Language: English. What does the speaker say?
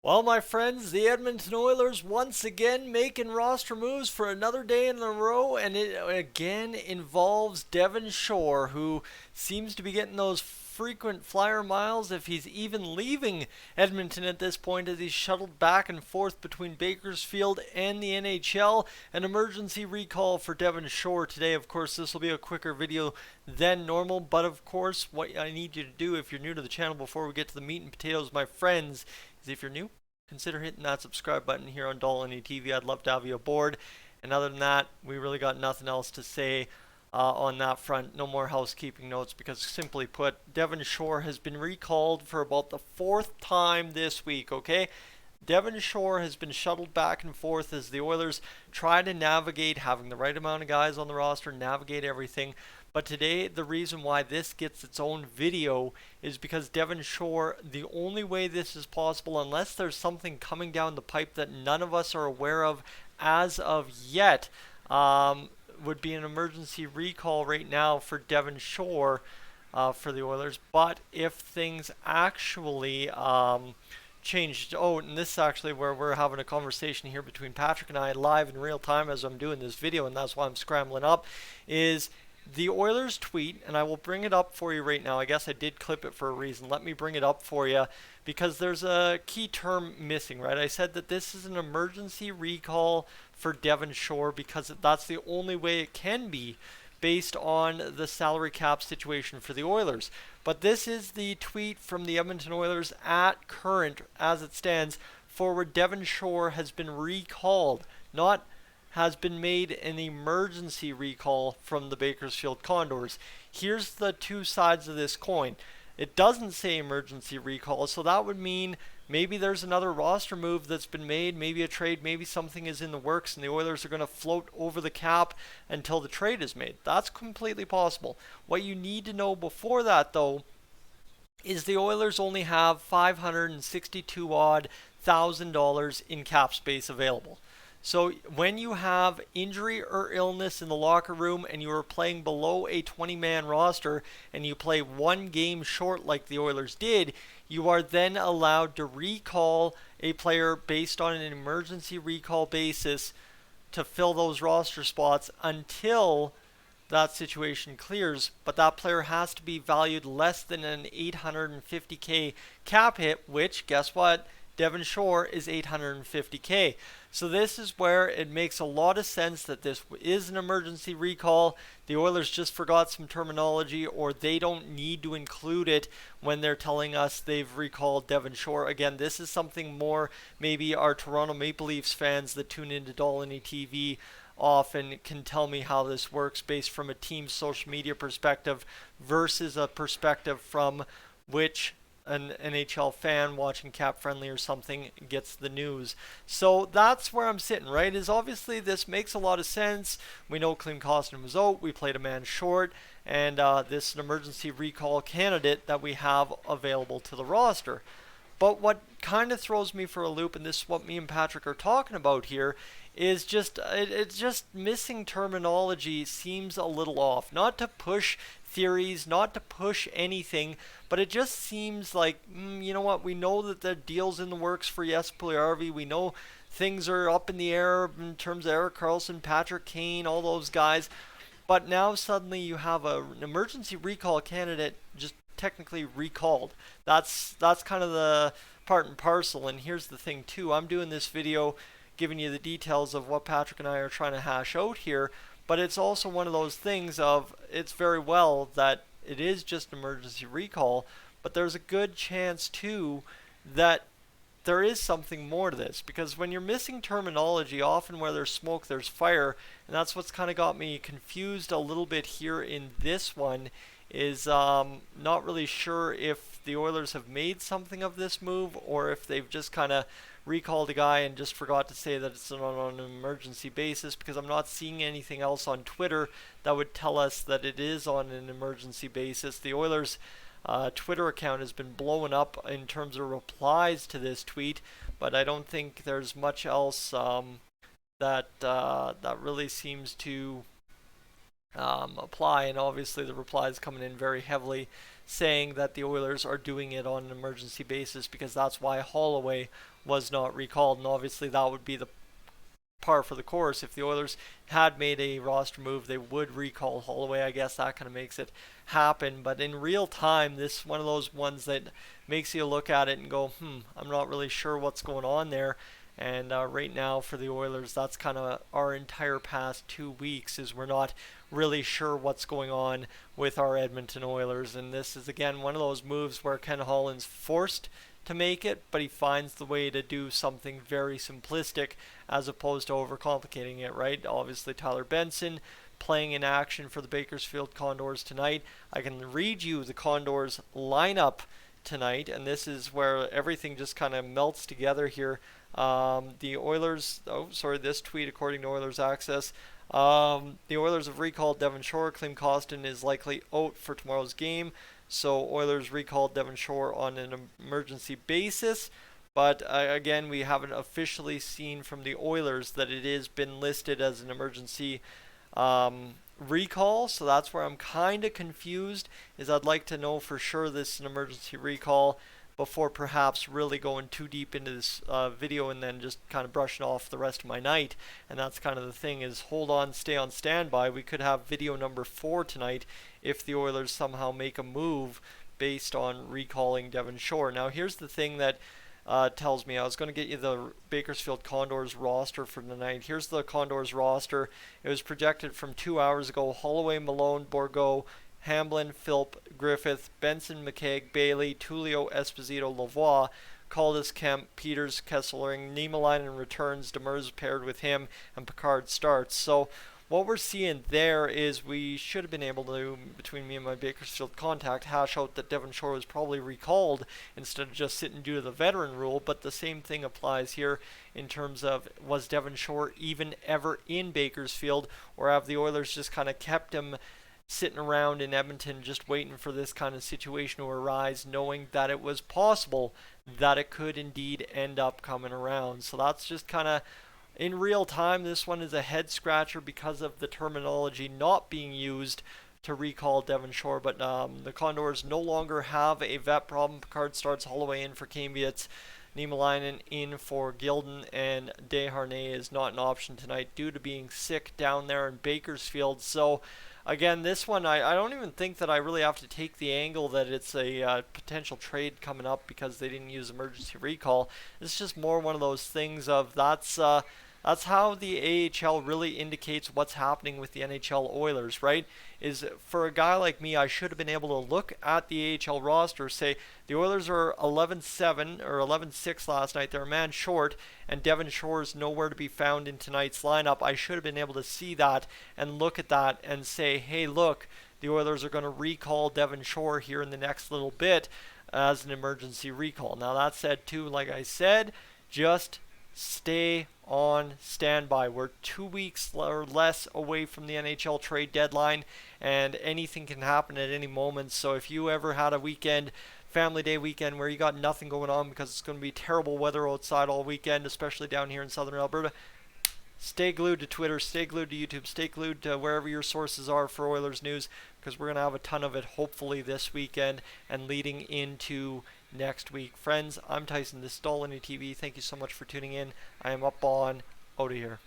Well, my friends, the Edmonton Oilers once again making roster moves for another day in a row, and it again involves Devin Shore, who seems to be getting those frequent flyer miles if he's even leaving Edmonton at this point, as he's shuttled back and forth between Bakersfield and the NHL. An emergency recall for Devin Shore today. Of course, this will be a quicker video than normal, but of course, what I need you to do if you're new to the channel before we get to the meat and potatoes, my friends, is if you're new, consider hitting that subscribe button here on Dolany TV. I'd love to have you aboard. And other than that, we really got nothing else to say on that front. No more housekeeping notes, because simply put, Devin Shore has been recalled for about the 4th time this week, okay? Devin Shore has been shuttled back and forth as the Oilers try to navigate having the right amount of guys on the roster, navigate everything. But today, the reason why this gets its own video is because Devin Shore, the only way this is possible, unless there's something coming down the pipe that none of us are aware of as of yet, would be an emergency recall right now for Devin Shore for the Oilers. But if things actually changed, and this is actually where we're having a conversation here between Patrick and I live in real time as I'm doing this video, and that's why I'm scrambling up, is the Oilers tweet, and I will bring it up for you right now. I guess I did clip it for a reason. Let me bring it up for you, because there's a key term missing, right? I said that this is an emergency recall for Devin Shore because that's the only way it can be based on the salary cap situation for the Oilers. But this is the tweet from the Edmonton Oilers at current, as it stands, forward Devin Shore has been recalled, not has been made an emergency recall from the Bakersfield Condors. Here's the two sides of this coin. It doesn't say emergency recall, so that would mean maybe there's another roster move that's been made, maybe a trade, maybe something is in the works and the Oilers are going to float over the cap until the trade is made. That's completely possible. What you need to know before that, though, is the Oilers only have $562 odd thousand in cap space available. So when you have injury or illness in the locker room and you are playing below a 20-man roster and you play one game short like the Oilers did, you are then allowed to recall a player based on an emergency recall basis to fill those roster spots until that situation clears. But that player has to be valued less than an $850K cap hit, which, guess what? Devin Shore is $850K. So this is where it makes a lot of sense that this is an emergency recall. The Oilers just forgot some terminology, or they don't need to include it when they're telling us they've recalled Devin Shore. Again, this is something more maybe our Toronto Maple Leafs fans that tune into Dolany TV often can tell me how this works based from a team's social media perspective versus a perspective from which an NHL fan watching Cap Friendly or something gets the news. So that's where I'm sitting, right? Is obviously this makes a lot of sense. We know Klim Kostin was out. We played a man short. And this is an emergency recall candidate that we have available to the roster. But what kind of throws me for a loop, and this is what me and Patrick are talking about here, is just it's just missing terminology seems a little off. Not to push theories, not to push anything, but it just seems like, you know what, we know that the deal's in the works for Jesse Puljujarvi. We know things are up in the air in terms of Erik Karlsson, Patrick Kane, all those guys. But now suddenly you have an emergency recall candidate just technically recalled. That's kind of the part and parcel. And here's the thing too, I'm doing this video giving you the details of what Patrick and I are trying to hash out here, but it's also one of those things of, it's very well that it is just an emergency recall, but there's a good chance too that there is something more to this, because when you're missing terminology, often where there's smoke there's fire, and that's what's kind of got me confused a little bit here in this one, is not really sure if the Oilers have made something of this move or if they've just kind of recalled a guy and just forgot to say that it's on an emergency basis, because I'm not seeing anything else on Twitter that would tell us that it is on an emergency basis. The Oilers Twitter account has been blowing up in terms of replies to this tweet, but I don't think there's much else that really seems to apply. And obviously the replies coming in very heavily saying that the Oilers are doing it on an emergency basis because that's why Holloway was not recalled, and obviously that would be the par for the course. If the Oilers had made a roster move, they would recall Holloway. I guess that kind of makes it happen. But in real time, this is one of those ones that makes you look at it and go, I'm not really sure what's going on there. And right now for the Oilers, that's kind of our entire past 2 weeks, is we're not really sure what's going on with our Edmonton Oilers. And this is, again, one of those moves where Ken Holland's forced to make it, but he finds the way to do something very simplistic as opposed to overcomplicating it, right? Obviously, Tyler Benson playing in action for the Bakersfield Condors tonight. I can read you the Condors lineup tonight, and this is where everything just kind of melts together here. The Oilers, this tweet according to Oilers Access, the Oilers have recalled Devin Shore. Klim Kostin is likely out for tomorrow's game, so Oilers recalled Devin Shore on an emergency basis. But again, we haven't officially seen from the Oilers that it has been listed as an emergency recall, so that's where I'm kind of confused. Is I'd like to know for sure this is an emergency recall before perhaps really going too deep into this video and then just kind of brushing off the rest of my night. And that's kind of the thing, is hold on, stay on standby. We could have video number 4 tonight if the Oilers somehow make a move based on recalling Devin Shore. Now here's the thing that tells me, I was going to get you the Bakersfield Condors roster for tonight. Here's the Condors roster. It was projected from 2 hours ago. Holloway, Malone, Bourgault, Hamblin, Philp, Griffith, Benson, McKegg, Bailey, Tullio, Esposito, Lavoie, Caldas, Kemp, Peters, Kesselring, Niemelainen returns, Demers paired with him, and Picard starts. So what we're seeing there is we should have been able to, between me and my Bakersfield contact, hash out that Devin Shore was probably recalled instead of just sitting due to the veteran rule. But the same thing applies here in terms of, was Devin Shore even ever in Bakersfield, or have the Oilers just kind of kept him sitting around in Edmonton just waiting for this kind of situation to arise, knowing that it was possible that it could indeed end up coming around. So that's just kind of, in real time, this one is a head scratcher because of the terminology not being used to recall Devin Shore. But the Condors no longer have a vet problem. Picard starts, Holloway in for Kambitz, Niemelainen in for Gilden, and Desharnais is not an option tonight due to being sick down there in Bakersfield. So again, this one, I don't even think that I really have to take the angle that it's a potential trade coming up because they didn't use emergency recall. It's just more one of those things of that's how the AHL really indicates what's happening with the NHL Oilers, right? Is for a guy like me, I should have been able to look at the AHL roster, say the Oilers are 11-7 or 11-6 last night. They're a man short, and Devin Shore is nowhere to be found in tonight's lineup. I should have been able to see that and look at that and say, hey, look, the Oilers are going to recall Devin Shore here in the next little bit as an emergency recall. Now, that said, too, like I said, just stay on standby. We're 2 weeks or less away from the NHL trade deadline, and anything can happen at any moment. So if you ever had a weekend, family day weekend, where you got nothing going on because it's going to be terrible weather outside all weekend, especially down here in southern Alberta, stay glued to Twitter, stay glued to YouTube, stay glued to wherever your sources are for Oilers news, because we're going to have a ton of it hopefully this weekend and leading into next week. Friends, I'm Tyson. This is Dolany TV. Thank you so much for tuning in. I am up on out of here.